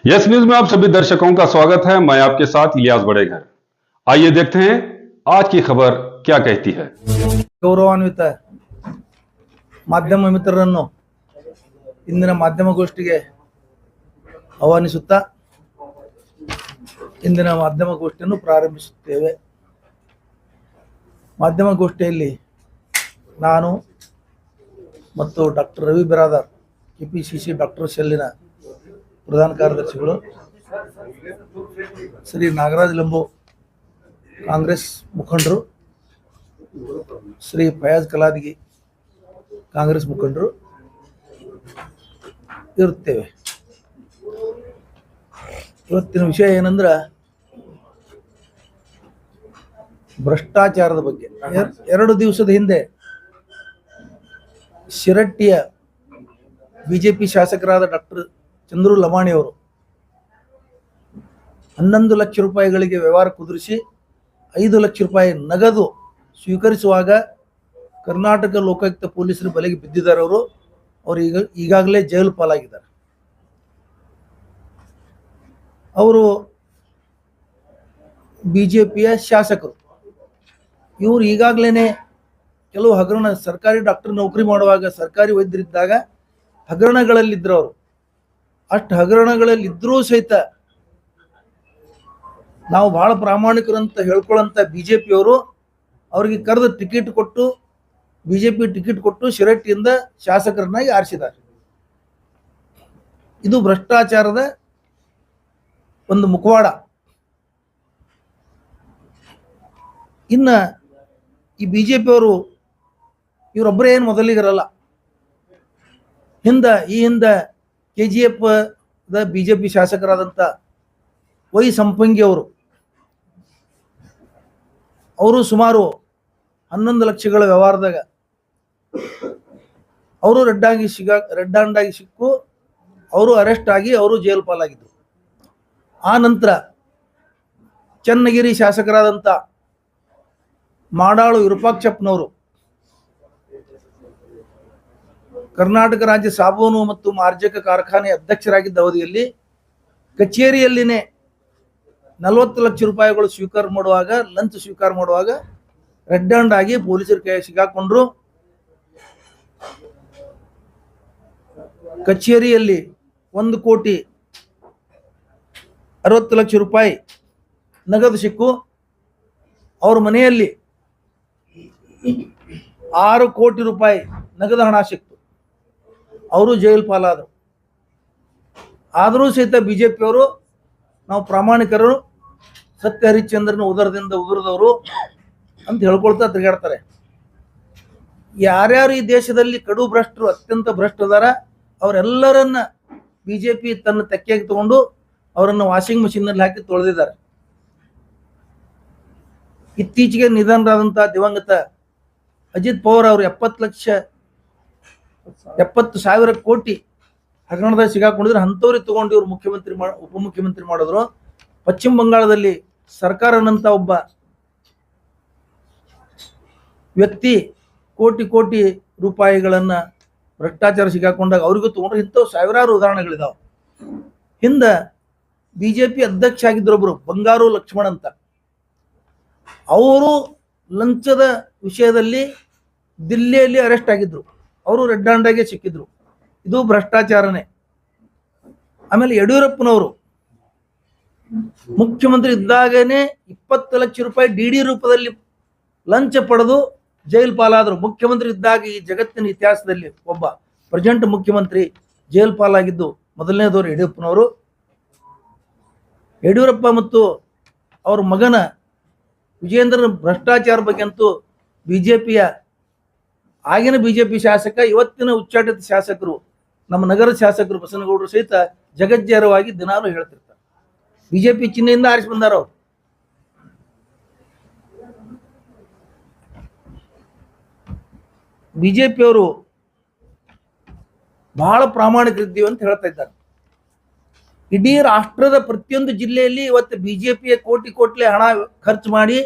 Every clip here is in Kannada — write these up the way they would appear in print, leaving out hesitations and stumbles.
यस न्यूज में आप सभी दर्शकों का स्वागत है। मैं आपके साथ इलियास बड़ेघर। आइए देखते हैं आज की खबर क्या कहती है। ಗೌರವಾನ್ವಿತ ಮಾಧ್ಯಮ ಮಿತ್ರರನ್ನು ಇಂದಿನ ಮಾಧ್ಯಮಗೋಷ್ಠಿಗೆ ಆಹ್ವಾನಿಸುತ್ತಾ ಇಂದಿನ ಮಾಧ್ಯಮಗೋಷ್ಠಿಯನ್ನು ಪ್ರಾರಂಭಿಸುತ್ತೇವೆ. ಮಾಧ್ಯಮಗೋಷ್ಠಿಯಲ್ಲಿ ನಾನು ಮತ್ತು doctor Ravi Biradar KPCC doctor ಸೆಲ್ಲಿನ ಪ್ರಧಾನ ಕಾರ್ಯದರ್ಶಿಗಳು, ಶ್ರೀ ನಾಗರಾಜ್ ಲಂಬೋ ಕಾಂಗ್ರೆಸ್ ಮುಖಂಡರು, ಶ್ರೀ ಫಯಾಜ್ ಕಲಾದಗಿ ಕಾಂಗ್ರೆಸ್ ಮುಖಂಡರು ಇರುತ್ತೇವೆ. ಇವತ್ತಿನ ವಿಷಯ ಏನಂದ್ರೆ ಭ್ರಷ್ಟಾಚಾರದ ಬಗ್ಗೆ. 2 ದಿವಸದ ಹಿಂದೆ ಶಿರಟ್ಟಿಯ ಬಿಜೆಪಿ ಶಾಸಕರಾದ ಡಾಕ್ಟರ್ ಚಂದ್ರು ಲಮಾಣಿ ಅವರು 11 ಲಕ್ಷ ರೂಪಾಯಿಗಳಿಗೆ ವ್ಯವಹಾರ ಕುದುರಿಸಿ 5 ಲಕ್ಷ ರೂಪಾಯಿ ನಗದು ಸ್ವೀಕರಿಸುವಾಗ ಕರ್ನಾಟಕ ಲೋಕಾಯುಕ್ತ ಪೊಲೀಸರ ಬಲೆಗೆ ಬಿದ್ದಿದ್ದಾರೆ. ಅವರು ಈಗಾಗಲೇ ಜೈಲು ಪಾಲಾಗಿದ್ದಾರೆ. ಅವರು ಬಿಜೆಪಿಯ ಶಾಸಕರು. ಇವರು ಈಗಾಗಲೇ ಕೆಲವು ಹಗರಣ, ಸರ್ಕಾರಿ ಡಾಕ್ಟರ್ ನೌಕರಿ ಮಾಡುವಾಗ, ಸರ್ಕಾರಿ ವೈದ್ಯರಿದ್ದಾಗ ಹಗರಣಗಳಲ್ಲಿದ್ದರು. ಅವರು ಅಷ್ಟು ಹಗರಣಗಳಲ್ಲಿದ್ದರೂ ಸಹಿತ ನಾವು ಬಹಳ ಪ್ರಾಮಾಣಿಕರಂತ ಹೇಳ್ಕೊಳ್ಳೋಂಥ ಬಿಜೆಪಿಯವರು ಅವರಿಗೆ ಕರೆದು ಟಿಕೆಟ್ ಕೊಟ್ಟು, ಬಿಜೆಪಿ ಟಿಕೆಟ್ ಕೊಟ್ಟು ಶಿರಟ್ಟಿಯಿಂದ ಶಾಸಕರನ್ನಾಗಿ ಆರಿಸಿದ್ದಾರೆ. ಇದು ಭ್ರಷ್ಟಾಚಾರದ ಒಂದು ಮುಖವಾಡ. ಇನ್ನು ಈ ಬಿಜೆಪಿಯವರು ಇವರೊಬ್ಬರೇ ಏನು ಮೊದಲಿಗರಲ್ಲ. ಈ ಹಿಂದೆ KGF ಬಿಜೆಪಿ ಶಾಸಕರಾದಂಥ ವೈ ಸಂಪಂಗಿ ಅವರು ಸುಮಾರು 11 ಲಕ್ಷಗಳ ವ್ಯವಹಾರದಾಗ ಅವರು ರೆಡ್ ಹ್ಯಾಂಡ್ ಆಗಿ ಸಿಕ್ಕು ಅವರು ಅರೆಸ್ಟ್ ಆಗಿ ಅವರು ಜೈಲು ಪಾಲಾಗಿದ್ದರು. ಆ ನಂತರ ಚನ್ನಗಿರಿ ಶಾಸಕರಾದಂಥ ಮಾಡಾಳು ವಿರೂಪಾಕ್ಷಪ್ಪನವರು ಕರ್ನಾಟಕ ರಾಜ್ಯ ಸಾಬೂನು ಮತ್ತು ಮಾರ್ಜಕ ಕಾರ್ಖಾನೆ ಅಧ್ಯಕ್ಷರಾಗಿದ್ದ ಅವಧಿಯಲ್ಲಿ ಕಚೇರಿಯಲ್ಲಿನೇ 40 ಲಕ್ಷ ರೂಪಾಯಿಗಳು ಲಂಚ ಸ್ವೀಕಾರ ಮಾಡುವಾಗ ರೆಡ್ ಹ್ಯಾಂಡ್ ಆಗಿ ಪೊಲೀಸರ ಕೈ ಸಿಗಾಕೊಂಡ್ರು. ಕಚೇರಿಯಲ್ಲಿ 1,60,00,000 ರೂಪಾಯಿ ನಗದು ಸಿಕ್ಕು. ಅವ್ರ ಮನೆಯಲ್ಲಿ 6 ಕೋಟಿ ರೂಪಾಯಿ ನಗದು ಹಣ ಸಿಕ್ತು. ಅವರು ಜೈಲು ಪಾಲಾದರು. ಆದರೂ ಸಹಿತ ಬಿಜೆಪಿಯವರು ನಾವು ಪ್ರಾಮಾಣಿಕರು, ಸತ್ಯ ಹರಿಶ್ಚಂದ್ರನ ಉದರದಿಂದ ಉದುರದವರು ಅಂತ ಹೇಳ್ಕೊಳ್ತಾ ತಿರುಗಾಡ್ತಾರೆ. ಯಾರ್ಯಾರು ಈ ದೇಶದಲ್ಲಿ ಕಡು ಭ್ರಷ್ಟರು, ಅತ್ಯಂತ ಭ್ರಷ್ಟದಾರ, ಅವರೆಲ್ಲರನ್ನ ಬಿಜೆಪಿ ತನ್ನ ತೆಕ್ಕೆಗೆ ತಗೊಂಡು ಅವರನ್ನು ವಾಷಿಂಗ್ ಮಷಿನ್ನಲ್ಲಿ ಹಾಕಿ ತೊಳೆದಿದ್ದಾರೆ. ಇತ್ತೀಚೆಗೆ ನಿಧನರಾದಂಥ ದಿವಂಗತ ಅಜಿತ್ ಪವಾರ್ ಅವರು 70,000 ಕೋಟಿ ಹಗರಣದಾಗ ಸಿಗಾಕೊಂಡಿದ್ರು. ಅಂಥವ್ರಿಗೆ ತಗೊಂಡು ಇವರು ಉಪಮುಖ್ಯಮಂತ್ರಿ ಮಾಡಿದ್ರು. ಪಶ್ಚಿಮ ಬಂಗಾಳದಲ್ಲಿ ಸರ್ಕಾರನಂತ ಒಬ್ಬ ವ್ಯಕ್ತಿ ಕೋಟಿ ರೂಪಾಯಿಗಳನ್ನ ಭ್ರಷ್ಟಾಚಾರ ಸಿಗಾಕೊಂಡಾಗ ಅವರಿಗೂ ತಗೊಂಡ್ರು. ಇಂಥವು ಸಾವಿರಾರು ಉದಾಹರಣೆಗಳಿದಾವೆ. ಹಿಂದೆ ಬಿಜೆಪಿ ಅಧ್ಯಕ್ಷ ಆಗಿದ್ದರೊಬ್ರು ಬಂಗಾರು ಲಕ್ಷ್ಮಣ್ ಅಂತ, ಅವರು ಲಂಚದ ವಿಷಯದಲ್ಲಿ ದಿಲ್ಲಿಯಲ್ಲಿ ಅರೆಸ್ಟ್ ಆಗಿದ್ರು. ಅವರು ರೆಡ್ ಹ್ಯಾಂಡ್ ಆಗಿ ಸಿಕ್ಕಿದ್ರು. ಇದು ಭ್ರಷ್ಟಾಚಾರನೇ. ಆಮೇಲೆ ಯಡಿಯೂರಪ್ಪನವರು ಮುಖ್ಯಮಂತ್ರಿ ಇದ್ದಾಗನೇ 20 ಲಕ್ಷ ರೂಪಾಯಿ DD ರೂಪದಲ್ಲಿ ಲಂಚ ಪಡೆದು ಜೈಲು ಪಾಲಾದರು. ಮುಖ್ಯಮಂತ್ರಿ ಇದ್ದಾಗ ಈ ಜಗತ್ತಿನ ಇತಿಹಾಸದಲ್ಲಿ ಒಬ್ಬ ಪ್ರೆಸೆಂಟ್ ಮುಖ್ಯಮಂತ್ರಿ ಜೈಲು ಪಾಲಾಗಿದ್ದು ಮೊದಲನೇದವರು ಯಡಿಯೂರಪ್ಪನವರು. ಯಡಿಯೂರಪ್ಪ ಮತ್ತು ಅವ್ರ ಮಗನ ವಿಜೇಂದ್ರನ ಭ್ರಷ್ಟಾಚಾರ ಬಗ್ಗೆ ಅಂತೂ ಆಗಿನ ಬಿಜೆಪಿ ಶಾಸಕ, ಇವತ್ತಿನ ಉಚ್ಚಾಟಿತ ಶಾಸಕರು, ನಮ್ಮ ನಗರದ ಶಾಸಕರು ಬಸನಗೌಡರು ಸಹಿತ ಜಗಜ್ಜಾರವಾಗಿ ದಿನಾಲು ಹೇಳ್ತಿರ್ತಾರೆ. ಬಿಜೆಪಿ ಚಿಹ್ನೆಯಿಂದ ಆರಿಸಿ ಬಂದಾರ ಅವರು. ಬಿಜೆಪಿಯವರು ಬಹಳ ಪ್ರಾಮಾಣಿಕರಿದ್ದೀವಿ ಅಂತ ಹೇಳ್ತಾ ಇದ್ದಾರೆ. ಇಡೀ ರಾಷ್ಟ್ರದ ಪ್ರತಿಯೊಂದು ಜಿಲ್ಲೆಯಲ್ಲಿ ಇವತ್ತು ಬಿಜೆಪಿಯ ಕೋಟಿ ಹಣ ಖರ್ಚು ಮಾಡಿ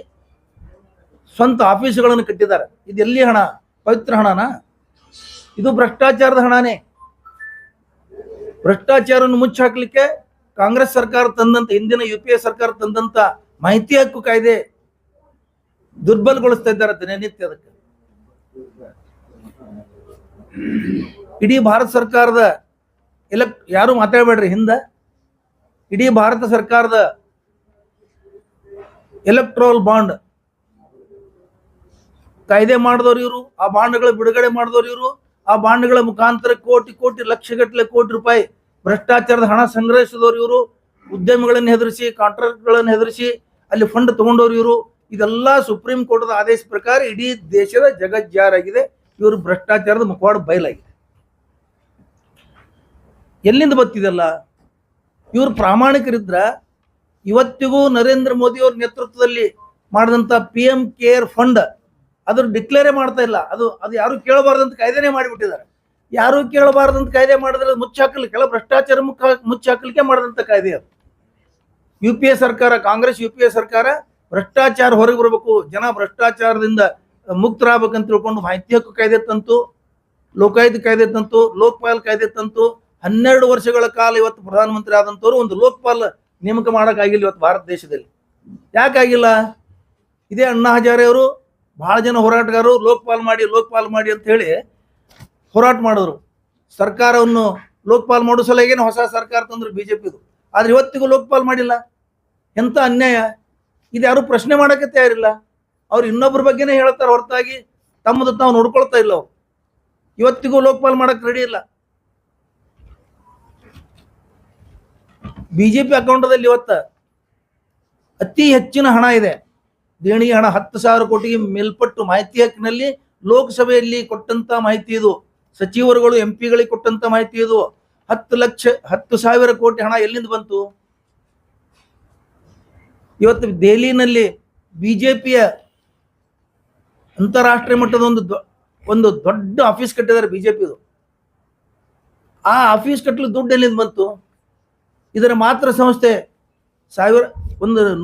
ಸ್ವಂತ ಆಫೀಸುಗಳನ್ನು ಕಟ್ಟಿದ್ದಾರೆ. ಇದೆಲ್ಲಿ ಹಣ? ಪವಿತ್ರ ಹಣನಾ? ಇದು ಭ್ರಷ್ಟಾಚಾರದ ಹಣನೇ. ಭ್ರಷ್ಟಾಚಾರವನ್ನು ಮುಚ್ಚಾಕ್ಲಿಕ್ಕೆ ಕಾಂಗ್ರೆಸ್ ಸರ್ಕಾರ ತಂದಂತ, ಹಿಂದಿನ UPA ಸರ್ಕಾರ ತಂದಂತ ಮಾಹಿತಿ ಹಕ್ಕು ಕಾಯ್ದೆ ದುರ್ಬಲಗೊಳಿಸ್ತಾ ಇದ್ದಾರೆ ದಿನನಿತ್ಯ. ಅದಕ್ಕೆ ಇಡೀ ಭಾರತ ಸರ್ಕಾರದ ಯಾರು ಮಾತಾಡಬೇಡ್ರಿ, ಇಡೀ ಭಾರತ ಸರ್ಕಾರದ ಎಲೆಕ್ಟ್ರೋಲ್ ಬಾಂಡ್ ಕಾಯ್ದೆ ಮಾಡಿದವರು ಇವರು, ಆ ಬಾಂಡ್ಗಳ ಬಿಡುಗಡೆ ಮಾಡಿದವರು ಇವರು, ಆ ಬಾಂಡ್ಗಳ ಮುಖಾಂತರ ಕೋಟಿ ಕೋಟಿ ಲಕ್ಷಗಟ್ಟಲೆ ಕೋಟಿ ರೂಪಾಯಿ ಭ್ರಷ್ಟಾಚಾರದ ಹಣ ಸಂಗ್ರಹಿಸಿದವರು ಇವರು, ಉದ್ಯಮಿಗಳನ್ನು ಹೆದರಿಸಿ, ಕಾಂಟ್ರಾಕ್ಟ್ಗಳನ್ನು ಹೆದರಿಸಿ ಅಲ್ಲಿ ಫಂಡ್ ತಗೊಂಡವ್ರು ಇವರು. ಇದೆಲ್ಲ ಸುಪ್ರೀಂ ಕೋರ್ಟ್ದ ಆದೇಶ ಪ್ರಕಾರ ಇಡೀ ದೇಶದ ಜಗಜ್ಜಾರಾಗಿದೆ. ಇವರು ಭ್ರಷ್ಟಾಚಾರದ ಮುಖವಾಡ ಬಯಲಾಗಿದೆ. ಎಲ್ಲಿಂದ ಬರ್ತಿದೆಲ್ಲ? ಇವರು ಪ್ರಾಮಾಣಿಕರಿದ್ರ ಇವತ್ತಿಗೂ ನರೇಂದ್ರ ಮೋದಿ ಅವ್ರ ನೇತೃತ್ವದಲ್ಲಿ ಮಾಡಿದಂತ PM ಕೇರ್ ಫಂಡ್ ಅದ್ರ ಡಿಕ್ಲೇರೇ ಮಾಡ್ತಾ ಇಲ್ಲ. ಅದು ಯಾರು ಕೇಳಬಾರ್ದಂತ ಕಾಯ್ದೆನೇ ಮಾಡಿಬಿಟ್ಟಿದ್ದಾರೆ. ಯಾರು ಕೇಳಬಾರ್ದಂತ ಕಾಯ್ದೆ ಮಾಡಿದ್ರೆ ಮುಚ್ಚಾಕಲಿಕ್ಕೆಲ್ಲ ಭ್ರಷ್ಟಾಚಾರ ಮುಚ್ಚಾಕಲಿಕ್ಕೆ ಮಾಡಿದಂತ ಕಾಯ್ದೆ ಅದು. UPA ಸರ್ಕಾರ, ಕಾಂಗ್ರೆಸ್ UPA ಸರ್ಕಾರ ಭ್ರಷ್ಟಾಚಾರ ಹೊರಗೆ ಬರಬೇಕು, ಜನ ಭ್ರಷ್ಟಾಚಾರದಿಂದ ಮುಕ್ತರಾಗಬೇಕಂತ ತಿಳ್ಕೊಂಡು ಮಾಹಿತಿ ಹಕ್ಕು ಕಾಯ್ದೆ ತಂತು, ಲೋಕಾಯುಕ್ತ ಕಾಯ್ದೆ ತಂತು, ಲೋಕಪಾಲ್ ಕಾಯ್ದೆ ತಂತು. 12 ವರ್ಷಗಳ ಕಾಲ ಇವತ್ತು ಪ್ರಧಾನಮಂತ್ರಿ ಆದಂತವ್ರು ಒಂದು ಲೋಕಪಾಲ್ ನೇಮಕ ಮಾಡೋಕ್ಕಾಗಿಲ್ಲ ಇವತ್ತು ಭಾರತ ದೇಶದಲ್ಲಿ. ಯಾಕಾಗಿಲ್ಲ? ಇದೇ ಅಣ್ಣಾ ಹಜಾರೆ ಅವರು, ಬಹಳ ಜನ ಹೋರಾಟಗಾರರು ಲೋಕಪಾಲ್ ಮಾಡಿ ಅಂತ ಹೇಳಿ ಹೋರಾಟ ಮಾಡಿದ್ರು. ಸರ್ಕಾರವನ್ನು ಲೋಕಪಾಲ್ ಮಾಡೋ ಸಲಹೆಗೇನು ಹೊಸ ಸರ್ಕಾರ ತಂದ್ರು BJPದು. ಆದ್ರೆ ಇವತ್ತಿಗೂ ಲೋಕಪಾಲ್ ಮಾಡಿಲ್ಲ. ಎಂತ ಅನ್ಯಾಯ! ಇದು ಯಾರು ಪ್ರಶ್ನೆ ಮಾಡಕ್ಕೆ ತಯಾರಿಲ್ಲ. ಅವ್ರು ಇನ್ನೊಬ್ಬರ ಬಗ್ಗೆನೇ ಹೇಳ್ತಾರೆ ಹೊರತಾಗಿ ತಮ್ಮದು ತಾವು ನೋಡ್ಕೊಳ್ತಾ ಇಲ್ಲ. ಅವ್ರು ಇವತ್ತಿಗೂ ಲೋಕಪಾಲ್ ಮಾಡಕ್ ರೆಡಿ ಇಲ್ಲ. BJP ಅಕೌಂಟದಲ್ಲಿ ಇವತ್ತ ಅತಿ ಹೆಚ್ಚಿನ ಹಣ ಇದೆ, ದೇಣಿಗೆ ಹಣ 10,000 ಕೋಟಿಗೆ ಮೇಲ್ಪಟ್ಟು. ಮಾಹಿತಿ ಹಕ್ಕಿನಲ್ಲಿ ಲೋಕಸಭೆಯಲ್ಲಿ ಕೊಟ್ಟಂತ ಮಾಹಿತಿ ಇದು, ಸಚಿವರುಗಳು MP ಗಳಿಗೆ ಕೊಟ್ಟಂತ ಮಾಹಿತಿ ಇದು. 10,000 ಕೋಟಿ ಹಣ ಎಲ್ಲಿಂದ ಬಂತು? ಇವತ್ತು ದೆಹಲಿನಲ್ಲಿ BJPಯ ಅಂತಾರಾಷ್ಟ್ರೀಯ ಮಟ್ಟದ ಒಂದು ದೊಡ್ಡ ಆಫೀಸ್ ಕಟ್ಟಿದ್ದಾರೆ BJPದು. ಆ ಆಫೀಸ್ ಕಟ್ಟಲು ದುಡ್ಡು ಎಲ್ಲಿಂದ ಬಂತು? ಇದರ ಮಾತ್ರ ಸಂಸ್ಥೆ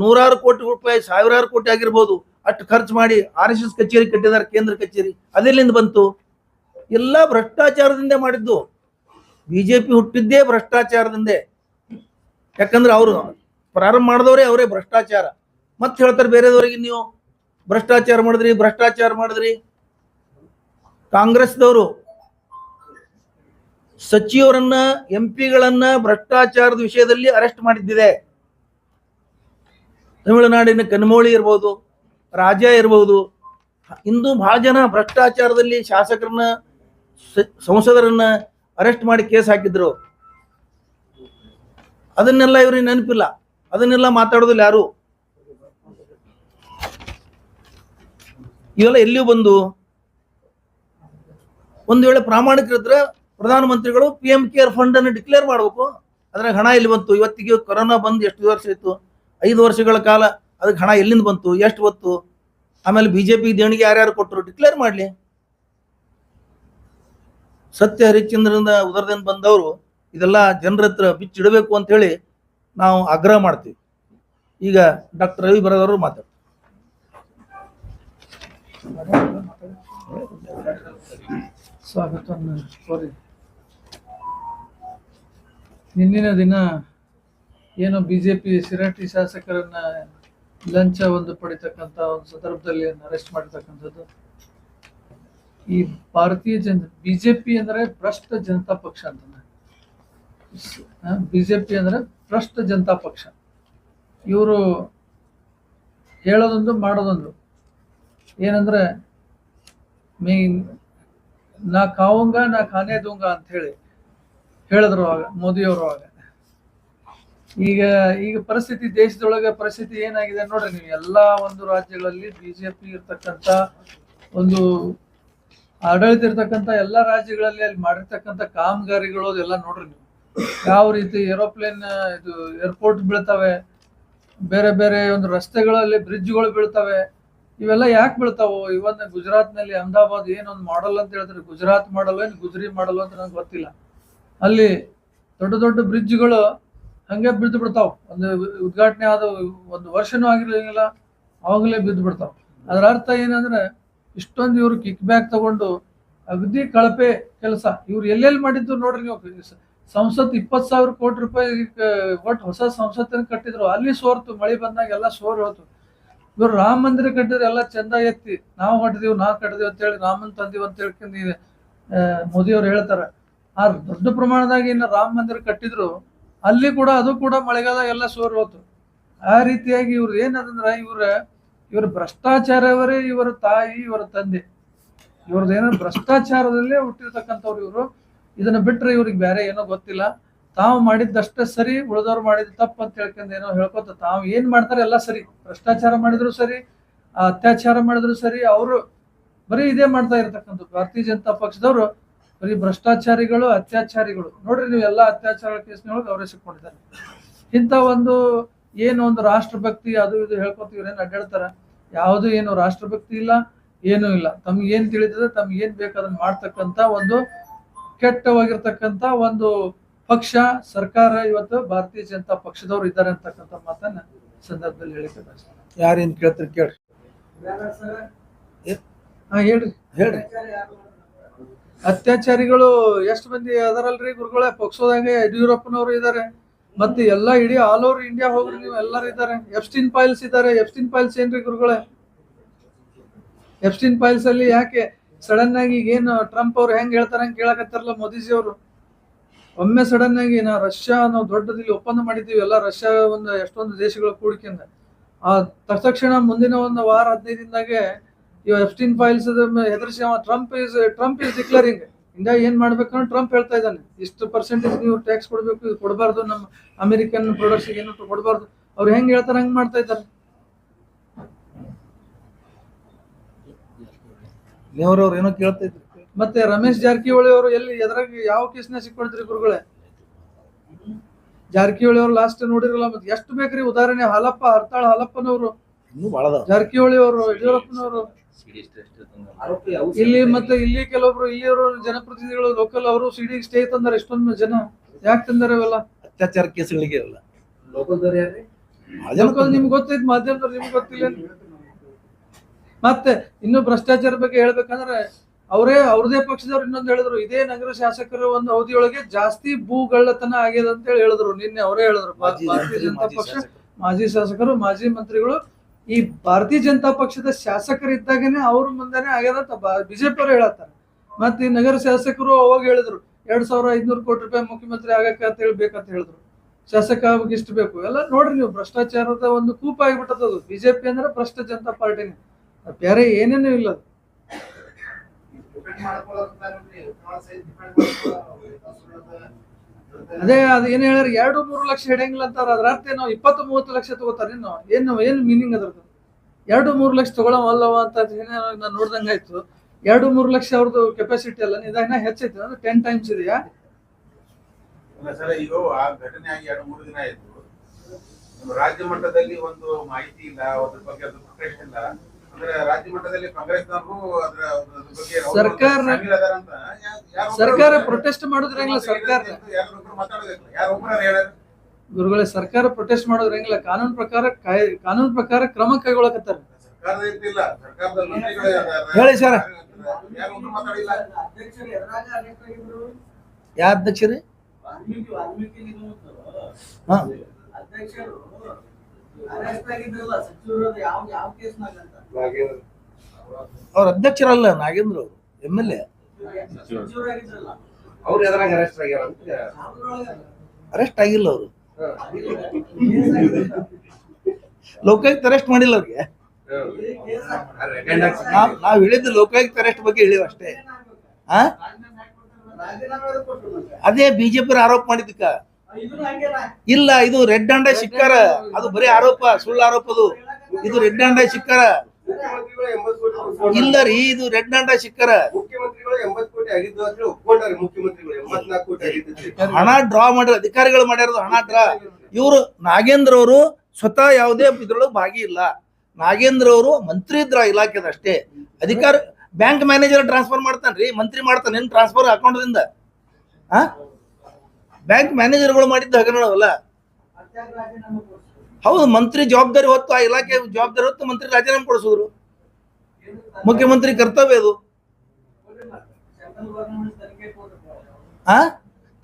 ನೂರಾರು ಕೋಟಿ ರೂಪಾಯಿ, ಸಾವಿರಾರು ಕೋಟಿ ಆಗಿರ್ಬೋದು, ಅಷ್ಟು ಖರ್ಚು ಮಾಡಿ RSS ಕಚೇರಿ ಕಟ್ಟಿದ್ದಾರೆ, ಕೇಂದ್ರ ಕಚೇರಿ. ಅದೆಲ್ಲಿಂದ ಬಂತು? ಎಲ್ಲ ಭ್ರಷ್ಟಾಚಾರದಿಂದ ಮಾಡಿದ್ದು. BJP ಹುಟ್ಟಿದ್ದೇ ಭ್ರಷ್ಟಾಚಾರದಿಂದೇ. ಯಾಕಂದ್ರೆ ಅವರು ಪ್ರಾರಂಭ ಮಾಡಿದವರೇ ಅವರೇ ಭ್ರಷ್ಟಾಚಾರ. ಮತ್ತೆ ಹೇಳ್ತಾರೆ ಬೇರೆದವರಿಗೆ ನೀವು ಭ್ರಷ್ಟಾಚಾರ ಮಾಡಿದ್ರಿ. ಕಾಂಗ್ರೆಸ್ದವರು ಸಚಿವರನ್ನ, MP ಗಳನ್ನ ಭ್ರಷ್ಟಾಚಾರದ ವಿಷಯದಲ್ಲಿ ಅರೆಸ್ಟ್ ಮಾಡಿದ್ದಿದೆ. ತಮಿಳುನಾಡಿನ ಕನ್ಮೋಳಿ ಇರ್ಬೋದು, ರಾಜಾ ಇರ್ಬೋದು, ಇಂದು ಬಹಳ ಜನ ಭ್ರಷ್ಟಾಚಾರದಲ್ಲಿ ಶಾಸಕರನ್ನ, ಸಂಸದರನ್ನ ಅರೆಸ್ಟ್ ಮಾಡಿ ಕೇಸ್ ಹಾಕಿದ್ರು. ಅದನ್ನೆಲ್ಲ ಇವ್ರಿಗೆ ನೆನಪಿಲ್ಲ, ಅದನ್ನೆಲ್ಲ ಮಾತಾಡೋದಿಲ್ಲ ಯಾರು. ಇವೆಲ್ಲ ಎಲ್ಲಿಯೂ ಬಂದು ಒಂದು ವೇಳೆ ಪ್ರಾಮಾಣಿಕರಿದ್ರೆ ಪ್ರಧಾನಮಂತ್ರಿಗಳು PM ಕೇರ್ ಫಂಡ್ ಅನ್ನು ಡಿಕ್ಲೇರ್ ಮಾಡಬೇಕು. ಅದ್ರಾಗ ಹಣ ಎಲ್ಲಿ ಬಂತು? ಇವತ್ತಿಗೆ ಕೊರೋನಾ ಬಂದು ಎಷ್ಟು ವರ್ಷ ಆಯ್ತು? 5 ವರ್ಷಗಳ ಕಾಲ. ಅದಕ್ಕೆ ಹಣ ಎಲ್ಲಿಂದ ಬಂತು? ಎಷ್ಟು ಬಂತು? ಆಮೇಲೆ BJP ದೇಣಿಗೆ ಯಾರ್ಯಾರು ಕೊಟ್ಟರು ಡಿಕ್ಲೇರ್ ಮಾಡಲಿ. ಸತ್ಯ ಹರಿಶ್ಚಂದ್ರನಿಂದ ಉದರದಿಂದ ಬಂದವರು ಇದೆಲ್ಲ ಜನರ ಹತ್ರ ಬಿಚ್ಚಿಡಬೇಕು ಅಂತ ಹೇಳಿ ನಾವು ಆಗ್ರಹ ಮಾಡ್ತೀವಿ. ಈಗ ಡಾಕ್ಟರ್ ರವಿ ಬರದವರು ಮಾತಾಡ್ತಾರೆ. ಸ್ವಾಗತ ಕೋರಿ. ನಿನ್ನಿನ ದಿನ ಏನು BJP ಶಿರಹಟ್ಟಿ ಶಾಸಕರನ್ನ ಲಂಚ ಪಡಿತಕ್ಕಂಥ ಒಂದು ಸಂದರ್ಭದಲ್ಲಿ ಅರೆಸ್ಟ್ ಮಾಡಿರ್ತಕ್ಕಂಥದ್ದು. ಈ ಭಾರತೀಯ BJP ಅಂದ್ರೆ ಭ್ರಷ್ಟ ಜನತಾ ಪಕ್ಷ ಅಂತ. BJP ಅಂದ್ರೆ ಭ್ರಷ್ಟ ಜನತಾ ಪಕ್ಷ. ಇವರು ಹೇಳೋದೊಂದು ಮಾಡೋದೊಂದು. ಏನಂದ್ರೆ ನಾ ಖಾವುಂಗ ನಾ ಖಾನೆ ದೂಂಗ ಅಂತ ಹೇಳಿ ಹೇಳಿದ್ರು ಆಗ ಮೋದಿಯವರು. ಆಗ ಈಗ ಪರಿಸ್ಥಿತಿ, ದೇಶದೊಳಗೆ ಪರಿಸ್ಥಿತಿ ಏನಾಗಿದೆ ನೋಡ್ರಿ ನೀವು. ಎಲ್ಲಾ ಒಂದು ರಾಜ್ಯಗಳಲ್ಲಿ BJP ಇರ್ತಕ್ಕಂಥ ಒಂದು ಆಡಳಿತ ಇರ್ತಕ್ಕಂಥ ಎಲ್ಲಾ ರಾಜ್ಯಗಳಲ್ಲಿ ಅಲ್ಲಿ ಮಾಡಿರ್ತಕ್ಕಂಥ ಕಾಮಗಾರಿಗಳು ಅದೆಲ್ಲ ನೋಡ್ರಿ ನೀವು. ಯಾವ ರೀತಿ ಏರೋಪ್ಲೇನ್ ಇದು ಏರ್ಪೋರ್ಟ್ ಬೀಳ್ತವೆ, ಬೇರೆ ಬೇರೆ ಒಂದು ರಸ್ತೆಗಳಲ್ಲಿ ಬ್ರಿಡ್ಜ್ಗಳು ಬೀಳ್ತವೆ. ಇವೆಲ್ಲ ಯಾಕೆ ಬೀಳ್ತಾವು? ಇವನ್ನ ಗುಜರಾತ್ನಲ್ಲಿ ಅಹಮದಾಬಾದ್ ಏನೊಂದು ಮಾಡಲ್ ಅಂತ ಹೇಳಿದ್ರೆ, ಗುಜರಾತ್ ಮಾಡಲ್ ಏನು ಗುಜರಿ ಮಾಡಲ್ ಅಂತ ನಂಗೆ ಗೊತ್ತಿಲ್ಲ. ಅಲ್ಲಿ ದೊಡ್ಡ ದೊಡ್ಡ ಬ್ರಿಡ್ಜ್ಗಳು ಹಂಗೆ ಬಿದ್ದು ಬಿಡ್ತಾವ. ಒಂದು ಉದ್ಘಾಟನೆ ಆದ 1 ವರ್ಷನೂ ಆಗಿರ್ಲಿಲ್ಲ, ಅವಾಗಲೇ ಬಿದ್ದು ಬಿಡ್ತಾವ. ಅದರ ಅರ್ಥ ಏನಂದ್ರೆ ಇಷ್ಟೊಂದು ಇವರು ಕಿಕ್ ಬ್ಯಾಕ್ ತಗೊಂಡು ಅಗದಿ ಕಳಪೆ ಕೆಲಸ ಇವ್ರು ಎಲ್ಲೆಲ್ಲಿ ಮಾಡಿದ್ದು ನೋಡ್ರಿ ನೀವು. ಸಂಸತ್ 20,000 ಕೋಟಿ ರೂಪಾಯಿ ಒಟ್ಟು ಹೊಸ ಸಂಸತ್ತನ್ನು ಕಟ್ಟಿದ್ರು, ಅಲ್ಲಿ ಸೋರ್ತು, ಮಳೆ ಬಂದಾಗ ಎಲ್ಲ ಸೋರ್ ಹೋತು. ಇವ್ರು ರಾಮ ಮಂದಿರ ಕಟ್ಟಿದ್ರೆ ಎಲ್ಲ ಚಂದ ಎತ್ತಿ ನಾವು ಹೊಟ್ಟಿದೀವಿ ನಾವು ಕಟ್ಟಿದೀವಿ ಅಂತೇಳಿ ರಾಮನ್ ತಂದೀವಿ ಅಂತ ಹೇಳ್ಕೊಂಡು ಮೋದಿ ಅವ್ರು ಹೇಳ್ತಾರೆ. ಆ ದೊಡ್ಡ ಪ್ರಮಾಣದಾಗ ಇನ್ನು ರಾಮ ಮಂದಿರ ಕಟ್ಟಿದ್ರು ಅಲ್ಲಿ ಕೂಡ ಅದು ಕೂಡ ಮಳೆಗಾಲ ಎಲ್ಲ ಸೋರ್ ಹೋತು. ಆ ರೀತಿಯಾಗಿ ಇವ್ರು ಏನದಂದ್ರ ಇವ್ರ ಭ್ರಷ್ಟಾಚಾರವರೇ ಇವರ ತಾಯಿ ಇವರ ತಂದೆ, ಇವ್ರದ್ದೇನೋ ಭ್ರಷ್ಟಾಚಾರದಲ್ಲೇ ಹುಟ್ಟಿರ್ತಕ್ಕಂಥವ್ರು ಇವರು. ಇದನ್ನ ಬಿಟ್ರೆ ಇವ್ರಿಗೆ ಬೇರೆ ಏನೋ ಗೊತ್ತಿಲ್ಲ. ತಾವು ಮಾಡಿದ್ದಷ್ಟೇ ಸರಿ, ಉಳಿದವ್ರು ಮಾಡಿದ ತಪ್ಪು ಅಂತ ಹೇಳ್ಕೊಂಡು ಏನೋ ಹೇಳ್ಕೊತ ತಾವು ಏನ್ ಮಾಡ್ತಾರೆ ಎಲ್ಲ ಸರಿ. ಭ್ರಷ್ಟಾಚಾರ ಮಾಡಿದ್ರು ಸರಿ, ಅತ್ಯಾಚಾರ ಮಾಡಿದ್ರು ಸರಿ, ಅವರು ಬರೀ ಇದೇ ಮಾಡ್ತಾ ಇರ್ತಕ್ಕಂಥ ಭಾರತೀಯ ಜನತಾ ಪಕ್ಷದವರು ಬರೀ ಭ್ರಷ್ಟಾಚಾರಿಗಳು, ಅತ್ಯಾಚಾರಿಗಳು. ನೋಡ್ರಿ ನೀವು ಎಲ್ಲಾ ಅತ್ಯಾಚಾರ ಕೇಸ್ನೊಳಗೆ ಅವರೇ ಸಿಕ್ಕೊಂಡಿದ್ದಾರೆ. ಇಂಥ ಒಂದು ಒಂದು ರಾಷ್ಟ್ರಭಕ್ತಿ ಅದು ಇದು ಹೇಳ್ಕೊತೀವ್ರಿ ಏನ್ ಅಡ್ಡಾಡ್ತಾರ. ಯಾವುದು ಏನು ರಾಷ್ಟ್ರಭಕ್ತಿ ಇಲ್ಲ, ಏನೂ ಇಲ್ಲ. ತಮ್ಗೆ ಏನ್ ತಿಳಿತದೆ, ತಮ್ಗೆ ಏನ್ ಬೇಕು ಅದನ್ನ ಮಾಡ್ತಕ್ಕಂಥ ಒಂದು ಕೆಟ್ಟವಾಗಿರ್ತಕ್ಕಂಥ ಒಂದು ಪಕ್ಷ ಸರ್ಕಾರ ಇವತ್ತು ಭಾರತೀಯ ಜನತಾ ಪಕ್ಷದವ್ರು ಇದ್ದಾರೆ ಅಂತಕ್ಕಂಥ ಮಾತನ್ನ ಸಂದರ್ಭದಲ್ಲಿ ಹೇಳಿಕೆ ಬಯಸ್ತೇನೆ. ಯಾರೇನ್ ಕೇಳ್ತಾರೆ ಕೇಳ್ರಿ. ಹೇಳ್ರಿ ಹೇಳ್ರಿ. ಅತ್ಯಾಚಾರಿಗಳು ಎಷ್ಟು ಮಂದಿ ಅದಾರಲ್ರಿ ಗುರುಗಳೇ, ಪಕ್ಷದಾಗ ಯಡಿಯೂರಪ್ಪನವರು ಇದ್ದಾರೆ, ಮತ್ತೆ ಎಲ್ಲಾ ಇಡೀ ಆಲ್ ಓವರ್ ಇಂಡಿಯಾ ಹೋಗ್ರಿ ನೀವು ಎಲ್ಲರೂ ಇದ್ದಾರೆ. ಎಫ್ಸ್ಟೀನ್ ಫೈಲ್ಸ್ ಇದ್ದಾರೆ. ಎಫ್ಸ್ಟೀನ್ ಫೈಲ್ಸ್ ಏನ್ರಿ ಗುರುಗಳೇ? ಎಫ್ಸ್ಟೀನ್ ಫೈಲ್ಸ್ ಅಲ್ಲಿ ಯಾಕೆ ಸಡನ್ ಆಗಿ ಏನು ಟ್ರಂಪ್ ಅವ್ರು ಹೆಂಗ್ ಹೇಳ್ತಾರ ಹಂಗೆ ಕೇಳಕತ್ತಾರಲ್ಲ ಮೋದಿಜಿ ಅವರು. ಒಮ್ಮೆ ಸಡನ್ ಆಗಿ ರಷ್ಯಾ ನಾವು ದೊಡ್ಡದಿಲ್ಲಿ ಒಪ್ಪಂದ ಮಾಡಿದ್ದೀವಿ ಎಲ್ಲ ರಷ್ಯಾ ಒಂದು ಎಷ್ಟೊಂದು ದೇಶಗಳ ಕೂಡಿಕೆಂದ ತಕ್ಷಣ ಮುಂದಿನ ಒಂದು ವಾರ 15 ದಿನದಾಗೆ ಇವ್ ಎಫ್ಸ್ಟೀನ್ ಫೈಲ್ಸ್ ಹೆದರ್ಸಿ ಟ್ರಂಪ್ ಇಸ್ ಡಿಕ್ಲೇರಿಂಗ್ ಇಂಡಿಯಾ ಏನ್ ಮಾಡ್ಬೇಕಂದ್ರೆ ಟ್ರಂಪ್ ಹೇಳ್ತಾ ಇದ್ದಾನೆ, ಇಷ್ಟು ಪರ್ಸೆಂಟೇಜ್ ನೀವು ಟ್ಯಾಕ್ಸ್ ಕೊಡ್ಬೇಕು, ಇದು ಕೊಡಬಾರ್ದು, ನಮ್ಮ ಅಮೆರಿಕನ್ ಪ್ರೊಡಕ್ಟ್ಸ್ ಏನು ಕೊಡಬಾರ್ದು. ಅವ್ರು ಹೆಂಗ್ ಹೇಳ್ತಾರೆ ಹಂಗ್ ಮಾಡ್ತಾ ಇದ್ದಾರೆ. ನೇವ್ರವ್ರು ಏನೋ ಕೇಳ್ತಾ ಇದ್ರು. ಮತ್ತೆ ರಮೇಶ್ ಜಾರಕಿಹೊಳಿ ಅವರು ಎಲ್ಲಿ ಎದ್ರಾಗ ಯಾವ ಕೇಸ್ನ ಸಿಕ್ಕೊಳ್ತೀರಿ ಗುರುಗಳೇ? ಜಾರಕಿಹೊಳಿ ಅವರು ಲಾಸ್ಟ್ ನೋಡಿರಲ್ಲ, ಮತ್ತೆ ಎಷ್ಟು ಬೇಕ್ರಿ ಉದಾಹರಣೆ. ಹರ್ತಾಳ್ ಹಾಲಪ್ಪನವರು, ಜಾರಕಿಹೊಳಿ ಅವರು, ಯಡಿಯೂರಪ್ಪನವರು, ಇಲ್ಲಿ ಮತ್ತೆ ಇಲ್ಲಿ ಕೆಲವೊಬ್ರು ಇಲ್ಲಿಯವರು ಜನಪ್ರತಿನಿಧಿಗಳು ಲೋಕಲ್ ಅವರು ಸಿಡಿ ಸ್ಟೇ ತಂದಾರೆ. ಎಷ್ಟೊಂದು ಜನ ಯಾಕೆ ತಂದಾರೆ ಅವೆಲ್ಲ ಅತ್ಯಾಚಾರ ಕೇಸ್ಗಳಿಗೆ ಅಲ್ಲ. ಲೋಕಲ್ ನಿಮ್ಗೆ ಗೊತ್ತೈತ್, ಮಾಧ್ಯಮದವ್ರು ನಿಮ್ಗೆ ಗೊತ್ತಿಲ್ಲ. ಮತ್ತೆ ಇನ್ನು ಭ್ರಷ್ಟಾಚಾರ ಬಗ್ಗೆ ಹೇಳ್ಬೇಕಂದ್ರೆ ಅವ್ರದೇ ಪಕ್ಷದವ್ರು ಇನ್ನೊಂದು ಹೇಳಿದ್ರು, ಇದೇ ನಗರ ಶಾಸಕರ ಒಂದು ಅವಧಿಯೊಳಗೆ ಜಾಸ್ತಿ ಭೂಗಳ್ಳತನ ಆಗ್ಯದ ಅಂತ ಹೇಳಿ ಹೇಳಿದ್ರು. ನಿನ್ನೆ ಅವರೇ ಹೇಳಿದ್ರು, ಭಾರತೀಯ ಜನತಾ ಪಕ್ಷ ಮಾಜಿ ಶಾಸಕರು, ಮಾಜಿ ಮಂತ್ರಿಗಳು ಈ ಭಾರತೀಯ ಜನತಾ ಪಕ್ಷದ ಶಾಸಕರಿದ್ದಾಗನೇ ಅವ್ರ ಮುಂದೆನೆ ಆಗ್ಯದ ಅಂತ ಬಿಜೆಪಿ ಅವರು ಹೇಳತ್ತಾರೆ. ಮತ್ತೆ ಈ ನಗರ ಶಾಸಕರು ಅವಾಗ ಹೇಳಿದ್ರು 2,500 ಕೋಟಿ ರೂಪಾಯಿ ಮುಖ್ಯಮಂತ್ರಿ ಆಗಕ್ಕ ಅಂತ ಹೇಳಿ ಬೇಕಂತ ಹೇಳಿದ್ರು. ಶಾಸಕ ಆಗಿ ಇಷ್ಟು ಬೇಕು ಎಲ್ಲ. ನೋಡ್ರಿ ನೀವು ಭ್ರಷ್ಟಾಚಾರದ ಒಂದು ಕೂಪ ಆಗಿಬಿಟ್ಟದದು. ಬಿಜೆಪಿ ಅಂದ್ರೆ ಭ್ರಷ್ಟ ಜನತಾ ಪಾರ್ಟಿನೇ, ಬೇರೆ ಏನೇನು ಇಲ್ಲ. ಅದೇ ಅದ್ ಏನ್ ಹೇಳ್ಯಾರ 2-3 ಲಕ್ಷ ಹಿಡಿಯಂಗಿಲ್ಲ ಅಂತಾರ. ಅದ್ರ ಅರ್ಥ ನಾವು 20-30 ಲಕ್ಷ ತಗೋತಾರ. ಏನು ಮೀನಿಂಗ್ ಅದ್ರದ್ದು? 2-3 ಲಕ್ಷ ತಗೊಳವಲ್ಲವ ಅಂತ ನಾನು ನೋಡ್ದಂಗ ಆಯ್ತು. 2-3 ಲಕ್ಷ ಅವ್ರದ್ದು ಕೆಪಾಸಿಟಿ ಅಲ್ಲ, ಇನ್ನ ಹೆಚ್ಚೈತಿ ಅಂದ್ರೆ 10 ಟೈಮ್ಸ್ ಇದೆಯಾ? ಈಗ ಆ ಘಟನೆ ಆಗಿ 2-3 ದಿನ ಆಯ್ತು. ರಾಜ್ಯ ಮಟ್ಟದಲ್ಲಿ ಒಂದು ಮಾಹಿತಿ ಇಲ್ಲ, ಅದ್ರ ಬಗ್ಗೆ ಅದು ಪ್ರೊಟೆಸ್ಟ್ ಇಲ್ಲ. ಅಂದ್ರೆ ರಾಜ್ಯ ಮಟ್ಟದಲ್ಲಿ ಕಾಂಗ್ರೆಸ್ನವರು ಅದ್ರ ಬಗ್ಗೆ ಸರ್ಕಾರ ಪ್ರೊಟೆಸ್ಟ್ ಮಾಡೋದ್ರಂಗಿಲ್ಲ. ಸರ್ಕಾರ ಗುರುಗಳೇ ಸರ್ಕಾರ ಪ್ರೊಟೆಸ್ಟ್ ಮಾಡೋದ್ರಂಗಿಲ್ಲ. ಕಾನೂನು ಪ್ರಕಾರ ಕ್ರಮ ಕೈಗೊಳ್ಳಕತ್ತಾರ. ಹೇಳಿ ಸರ್. ಯಾವ ಅಧ್ಯಕ್ಷರೇ? ಅವ್ರ ಅಧ್ಯಕ್ಷರಲ್ಲ, ನಾಗೇಂದ್ರ ಅವರು MLA. ಅರೆಸ್ಟ್ ಆಗಿಲ್ಲ ಅವರು. ಲೋಕಾಯುಕ್ತ ಅರೆಸ್ಟ್ ಮಾಡಿಲ್ಲ ಅವ್ರಿಗೆ. ನಾವ್ ಹೇಳಿದ್ದು ಲೋಕಾಯುಕ್ತ ಅರೆಸ್ಟ್ ಬಗ್ಗೆ ಹೇಳಿವ ಅಷ್ಟೇ. ಅದೇ ಬಿಜೆಪಿ ಆರೋಪ ಮಾಡಿದ್ದಕ್ಕ ಇಲ್ಲ, ಇದು ರೆಡ್ ಹ್ಯಾಂಡ್ ಶಿಕ್ಕಾರ. ಅದು ಬರೀ ಆರೋಪ, ಸುಳ್ಳು ಆರೋಪ. ಇದು ರೆಡ್ ಹ್ಯಾಂಡ್ ಶಿಕ್ಕಾರ ಇಲ್ಲ ರೀ, ಇದು ರೆಡ್ ಹ್ಯಾಂಡ್ ಶಿಕ್ಕಾರ. ಹಣ ಡ್ರಾ ಮಾಡಿರೋ ಅಧಿಕಾರಿಗಳು ಮಾಡ್ಯಾರ ಹಣ ಡ್ರಾ. ಇವರು ನಾಗೇಂದ್ರ ಅವರು ಸ್ವತಃ ಯಾವುದೇ ಇದ್ರೊಳಗೆ ಭಾಗಿ ಇಲ್ಲ. ನಾಗೇಂದ್ರ ಅವರು ಮಂತ್ರಿ ಇದ್ರ ಇಲಾಖೆದ ಅಷ್ಟೇ ಅಧಿಕಾರ. ಬ್ಯಾಂಕ್ ಮ್ಯಾನೇಜರ್ ಟ್ರಾನ್ಸ್ಫರ್ ಮಾಡ್ತಾನ್ರಿ, ಮಂತ್ರಿ ಮಾಡ್ತಾನೆ ಟ್ರಾನ್ಸ್ಫರ್ ಅಕೌಂಟ್ದಿಂದ. ಬ್ಯಾಂಕ್ ಮ್ಯಾನೇಜರ್ಗಳು ಮಾಡಿದ್ದ ಹಗರಣವಲ್ಲ. ಹೌದು, ಮಂತ್ರಿ ಜವಾಬ್ದಾರಿ ಹೊತ್ತು, ಆ ಇಲಾಖೆ ಜವಾಬ್ದಾರಿ ಹೊತ್ತು ಮಂತ್ರಿ ರಾಜೀನಾಮೆ ಕೊಡಿಸಿದ್ರು. ಮುಖ್ಯಮಂತ್ರಿ ಕರ್ತವ್ಯ ಅದು.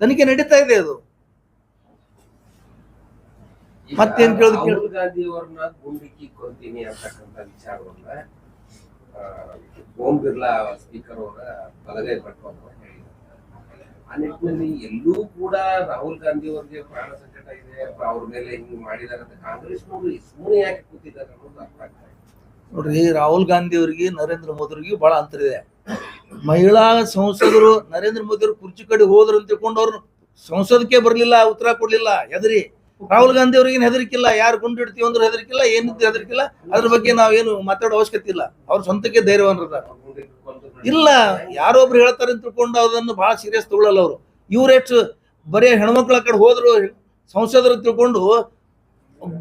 ತನಿಖೆ ನಡೀತಾ ಇದೆ ಅದು. ಮತ್ತೇನ್ ಕೇಳೋದು ಕೇಳಿ. ರಾಹುಲ್ ಗಾಂಧಿ ಅವ್ರನ್ನ ಗುಂಡಿಕ್ಕಿ ಕೊಡ್ತೀನಿ ಅಂತಕ್ಕಂಥ ವಿಚಾರವನ್ನ ಓಂ ಬಿರ್ಲಾ ಸ್ಪೀಕರ್ ಅವರ ಬಲಗೈ ಪಟ್ಟು ಹೇಳಿದ್ದಾರೆ. ಆ ನಿಟ್ಟಿನಲ್ಲಿ ಎಲ್ಲೂ ಕೂಡ ರಾಹುಲ್ ಗಾಂಧಿ ಅವರಿಗೆ ಪ್ರಾಣ ಸಂಕಟ ಇದೆ, ಅವ್ರ ಮೇಲೆ ಹಿಂಗ್ ಮಾಡಿದಾರೆ ಅಂತ ಕಾಂಗ್ರೆಸ್ನವರು ಸುಮ್ಮನೆ ಯಾಕೆ ಕೂತಿದ್ದಾರೆ ಅನ್ನೋದು ಅರ್ಥ ಆಗ್ತಾ ಇದೆ. ನೋಡ್ರಿ, ರಾಹುಲ್ ಗಾಂಧಿ ಅವರಿಗೆ ನರೇಂದ್ರ ಮೋದಿ ಅವರಿಗೆ ಬಹಳ ಅಂತರ ಇದೆ. ಮಹಿಳಾ ಸಂಸದರು ನರೇಂದ್ರ ಮೋದಿ ಅವರು ಕುರ್ಚಿ ಕಡೆ ಹೋದ್ರು ಅಂತ ತಿಳ್ಕೊಂಡು ಅವ್ರು ಸಂಸದಕ್ಕೆ ಬರ್ಲಿಲ್ಲ, ಉತ್ತರ ಕೊಡ್ಲಿಲ್ಲ, ಹೆದರಿ. ರಾಹುಲ್ ಗಾಂಧಿ ಅವ್ರಿಗೆ ಹೆದರಿಕಿಲ್ಲ, ಯಾರು ಗುಂಡು ಇಡ್ತೀವಿ ಅಂದ್ರೆ ಹೆದರಿಕಿಲ್ಲ, ಏನಿದ್ದು ಹೆದರಿಕಿಲ್ಲ. ಅದ್ರ ಬಗ್ಗೆ ನಾವೇನು ಮಾತಾಡೋ ಅವಶ್ಯಕತೆ ಇಲ್ಲ. ಅವ್ರ ಸ್ವಂತಕ್ಕೆ ಧೈರ್ಯವಂತರದಾರ. ಇಲ್ಲ, ಯಾರೊಬ್ರು ಹೇಳ್ತಾರೆ ಅಂತ ತಿಳ್ಕೊಂಡು ಅದನ್ನು ಬಹಳ ಸೀರಿಯಸ್ ತಗೊಳ್ಳಲ್ಲ ಅವರು. ಇವ್ರೆಷ್ಟು ಬರೀ ಹೆಣ್ಮಕ್ಳ ಕಡೆ ಹೋದ್ರು ಸಂಸದರು ತಿಳ್ಕೊಂಡು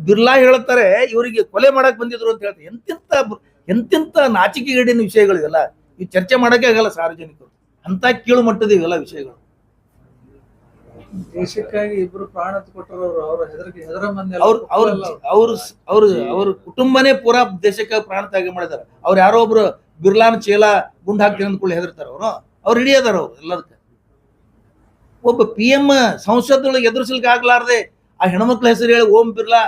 ಬಿರ್ಲಾ ಹೇಳ್ತಾರೆ ಇವರಿಗೆ ಕೊಲೆ ಮಾಡಕ್ ಬಂದಿದ್ರು ಅಂತ ಹೇಳ್ತಾರೆ. ಎಂತೆಂತ ನಾಚಿಕೆಗೇಡಿನ ವಿಷಯಗಳು ಇವೆಲ್ಲ. ಈ ಚರ್ಚೆ ಮಾಡಕ್ಕೆ ಆಗಲ್ಲ ಸಾರ್ವಜನಿಕರು, ಅಂತ ಕೀಳು ಮಟ್ಟದ ಇವೆಲ್ಲ ವಿಷಯಗಳು. ದೇಶಕ್ಕಾಗಿ ಇಬ್ರು ಪ್ರಾಣ ಕೊಟ್ಟರವ್ರು, ಅವ್ರ ಹೆದರಿಕೆ ಅವ್ರ ಕುಟುಂಬನೇ ಪೂರಾ ದೇಶಕ್ಕಾಗಿ ಪ್ರಾಣ ತ್ಯಾಗ ಮಾಡಿದಾರೆ. ಅವ್ರು ಯಾರೋ ಒಬ್ರು ಬಿರ್ಲಾನ ಚೇಲ ಗುಂಡ್ ಹಾಕ್ತೀನಿ ಅಂದ್ಕೊಳ್ಳಿ ಹೆದರ್ತಾರ ಅವ್ರು ಹಿಡಿಯದಾರ. ಅವ್ರು ಎಲ್ಲದಕ್ಕೆ ಒಬ್ಬ PM ಸಂಸದೊಳಗೆ ಎದುರಿಸಲಿಕ್ಕೆ ಆಗ್ಲಾರ್ದೆ ಆ ಹೆಣ್ಮಕ್ಳ ಹೆಸರು ಹೇಳಿ ಓಂ ಬಿರ್ಲಾ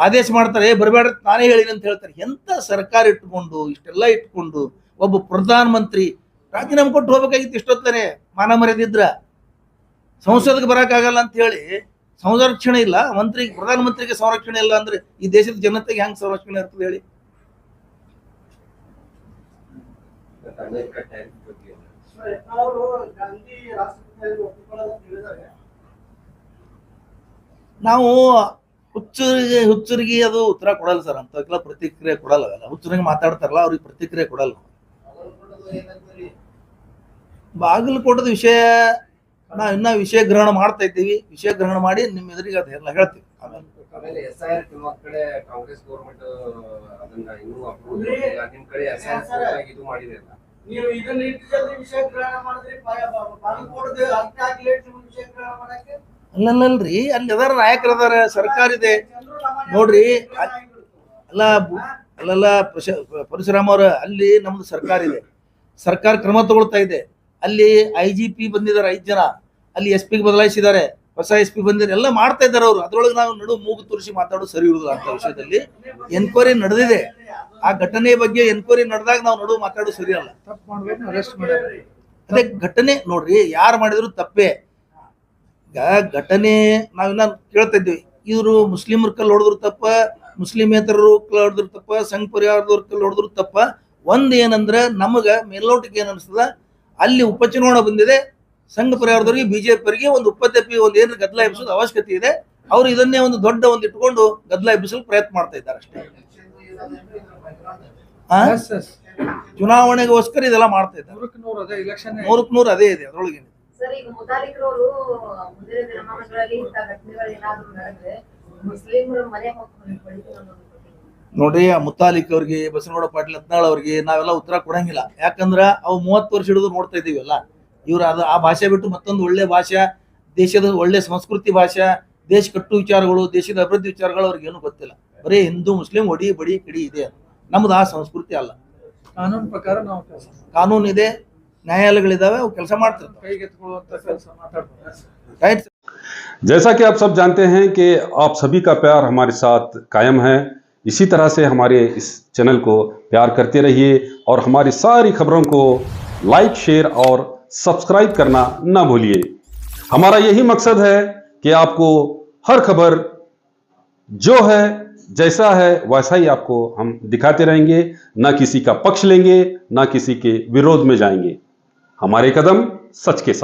ಆದೇಶ ಮಾಡ್ತಾರೆ, ಬರಬೇಡ ನಾನೇ ಹೇಳಿನಿ ಅಂತ ಹೇಳ್ತಾರೆ. ಎಂತ ಸರ್ಕಾರ ಇಟ್ಕೊಂಡು ಇಷ್ಟೆಲ್ಲ ಇಟ್ಕೊಂಡು ಒಬ್ಬ ಪ್ರಧಾನ ಮಂತ್ರಿ ರಾಜೀನಾಮೆ ಕೊಟ್ಟು ಹೋಗ್ಬೇಕಾಗಿತ್ತು ಇಷ್ಟೊತ್ತನೆ. ಮಾನ ಮರ್ಯಾದಿದ್ರ ಸಂಸದಕ್ಕೆ ಬರಕ್ಕಾಗಲ್ಲ ಅಂತ ಹೇಳಿ ಸಂರಕ್ಷಣೆ ಇಲ್ಲ ಪ್ರಧಾನ ಮಂತ್ರಿಗೆ ಸಂರಕ್ಷಣೆ ಇಲ್ಲ ಅಂದ್ರೆ ಈ ದೇಶದ ಜನತೆಗೆ ಹೆಂಗ್ ಸಂರಕ್ಷಣೆ ಇರ್ತದೆ ಹೇಳಿ. ನಾವು ಹುಚ್ಚರಿಗೆ ಅದು ಉತ್ತರ ಕೊಡಲ್ಲ ಸರ್, ಅಂತಕ್ಕೆಲ್ಲ ಪ್ರತಿಕ್ರಿಯೆ ಕೊಡಲ್ಲ. ಹುಚ್ಚರಿಗೆ ಮಾತಾಡ್ತಾರಲ್ಲ ಅವ್ರಿಗೆ ಪ್ರತಿಕ್ರಿಯೆ ಕೊಡಲ್ಲ. ಬಾಗಲಕೋಟದ ವಿಷಯ ನಾವು ಇನ್ನ ವಿಷಯ ಗ್ರಹಣ ಮಾಡ್ತಾ ಇದ್ದೀವಿ. ವಿಷಯ ಗ್ರಹಣ ಮಾಡಿ ನಿಮ್ಮ ಎದುರಿಗೆ ಅದೆಲ್ಲ ಹೇಳ್ತೀವಿ. ಆಮೇಲೆ SIR ಕೆಲವು ಕಡೆ ಕಾಂಗ್ರೆಸ್ ಗೌರ್ಮೆಂಟ್ ಅದನ್ನ ಇನ್ನೂ ಅಪ್ರೂವ್ ಮಾಡಿಲ್ಲ, ನಿಮ್ ಕಡೆ SIR ಇದು ಮಾಡಿದೆ ಅಲ್ಲ. ನೀವು ಇದನ್ನ ಇಟ್ಟು ಜಲ್ದಿ ವಿಷಯ ಗ್ರಹಣ ಮಾಡಿದ್ರಿ, ಬಾಗಲಕೋಟದ ಅರ್ಥ ಆಗ್ಲೇಟ್ ನಿಮ್ಗೆ ವಿಷಯ ಗ್ರಹಣ ಮಾಡಕ್ಕೆ. ಅಲ್ಲಲ್ರಿ, ಅಲ್ಲಿ ಅದಾರ ನಾಯಕರು ಅದಾರ, ಸರ್ಕಾರ ಇದೆ ನೋಡ್ರಿ. ಅಲ್ಲಲ್ಲ ಪರಶುರಾಮ್ ಅವ್ರ, ಅಲ್ಲಿ ನಮ್ದು ಸರ್ಕಾರ ಇದೆ, ಸರ್ಕಾರ ಕ್ರಮ ತಗೊಳ್ತಾ ಇದೆ. ಅಲ್ಲಿ IGP ಬಂದಿದ್ದಾರೆ 5 ಜನ, ಅಲ್ಲಿ SP ಬದಲಾಯಿಸಿದ್ದಾರೆ, ಹೊಸ SP ಬಂದಿದ್ದಾರೆ, ಎಲ್ಲ ಮಾಡ್ತಾ ಇದ್ದಾರೆ ಅವರು. ಅದ್ರೊಳಗೆ ನಾವು ನಡು ಮೂಗು ತುರಿಸಿ ಮಾತಾಡೋದು ಸರಿ ಇರುವುದಿಲ್ಲ. ಅಂತ ವಿಷಯದಲ್ಲಿ ಎನ್ಕ್ವೈರಿ ನಡೆದಿದೆ. ಆ ಘಟನೆ ಬಗ್ಗೆ ಎನ್ಕ್ವೈರಿ ನಡೆದಾಗ ನಾವು ನಡು ಮಾತಾಡೋದು ಸರಿ ಅಲ್ಲ. ತಪ್ಪು ಮಾಡ್ಬೇಕು, ಅರೆಸ್ಟ್ ಮಾಡ್ಯಾರ. ಅದೇ ಘಟನೆ ನೋಡ್ರಿ, ಯಾರು ಮಾಡಿದ್ರು ತಪ್ಪೇ. ಈಗ ಘಟನೆ ನಾವಿನ್ನ ಕೇಳ್ತಾ ಇದ್ವಿ, ಇವರು ಮುಸ್ಲಿಮರ ಕಲ್ಲು ಹೊಡೆದ್ರು ತಪ್ಪ, ಮುಸ್ಲಿಮೇತರರು ಕಲ್ಲು ಹೊಡೆದ್ರು ತಪ್ಪ, ಸಂಘ ಪರಿವಾರದವ್ರ ಕಲ್ಲು ಹೊಡೆದ್ರು ತಪ್ಪ. ಒಂದ್ ಏನಂದ್ರೆ ನಮಗ ಮೇಲ್ನೋಟಕ್ಕೆ ಏನ್ ಅನ್ಸ್ತದ, ಅಲ್ಲಿ ಉಪಚುನಾವಣೆ ಬಂದಿದೆ, ಸಂಘ ಪರಿವಾರದವರಿಗೆ BJP ಒಂದು ಉಪದ್ಯಪಿ ಒಂದು ಏನು ಗದ್ದಲ ಎಬ್ಬಿಸೋದು ಅವಶ್ಯಕತೆ ಇದೆ. ಅವ್ರು ಇದನ್ನೇ ಒಂದು ದೊಡ್ಡ ಒಂದು ಇಟ್ಕೊಂಡು ಗದ್ದಲ ಎಬ್ಬಿಸಲು ಪ್ರಯತ್ನ ಮಾಡ್ತಾ ಇದ್ದಾರೆ ಅಷ್ಟೇ. ಚುನಾವಣೆಗೋಸ್ಕರ ಇದೆಲ್ಲ ಮಾಡ್ತಾ ಇದ್ದಾರೆ. 100% ಅದೇ ಇದೆ ಅದರೊಳಗೆ. ಸರ್, ಈಗ ಮುತಾಲಿಕರವರು ಮುಂದಿನ ದಿನಮಾನಗಳಲ್ಲಿ ಇಂಥ ಘಟನೆಗಳು ಏನಾದ್ರು ನಡೆದ್ರೆ ಮುಸ್ಲಿಮರ ಮನೆ ನೋಡ್ರಿ, ಆ ಮುತಾಲಿಕ್ ಅವ್ರಿಗೆ, ಬಸವನಗೌಡ ಪಾಟೀಲ್ ಯತ್ನಾಳ್ ಅವ್ರಿಗೆ ನಾವೆಲ್ಲ ಉತ್ತರ ಕೊಡಂಗಿಲ್ಲ. ಯಾಕಂದ್ರ ಅವು 30 ವರ್ಷ ಹಿಡಿದು ನೋಡ್ತಾ ಇದೀವಲ್ಲ. ಇವ್ರು ಆ ಭಾಷೆ ಬಿಟ್ಟು ಮತ್ತೊಂದು ಒಳ್ಳೆ ಭಾಷೆ, ದೇಶದ ಒಳ್ಳೆ ಸಂಸ್ಕೃತಿ ಭಾಷೆ, ದೇಶ ಕಟ್ಟು ವಿಚಾರಗಳು, ದೇಶದ ಅಭಿವೃದ್ಧಿ ವಿಚಾರಗಳು ಅವ್ರಿಗೆ ಏನು ಗೊತ್ತಿಲ್ಲ. ಬರೀ ಹಿಂದೂ ಮುಸ್ಲಿಂ ಹೊಡಿ ಬಡಿ ಕಿಡಿ ಇದೆ. ನಮ್ದು ಆ ಸಂಸ್ಕೃತಿ ಅಲ್ಲ. ಕಾನೂನು ಪ್ರಕಾರ ನಾವು ಕಾನೂನು ಇದೆ, ನ್ಯಾಯಾಲಯಗಳಿದಾವೆ, ಅವು ಕೆಲಸ ಮಾಡ್ತಿರ್ತಾರೆ. ಕೈಗೆತ್ತಿಕೊಳ್ಳುವಂತ ಕೆಲಸ ಮಾತಾಡ್ತಾರೆ. राइट। जैसा कि आप सब जानते हैं कि आप सभी का प्यार हमारे साथ कायम है, इसी तरह से हमारे इस चैनल को प्यार करते रहिए और हमारी सारी खबरों को लाइक, शेयर और सब्सक्राइब करना ना भूलिए। हमारा यही मकसद है कि आपको हर खबर जो है जैसा है वैसा ही आपको हम दिखाते रहेंगे, ना किसी का पक्ष लेंगे, ना किसी के विरोध में जाएंगे। हमारे कदम सच के साथ।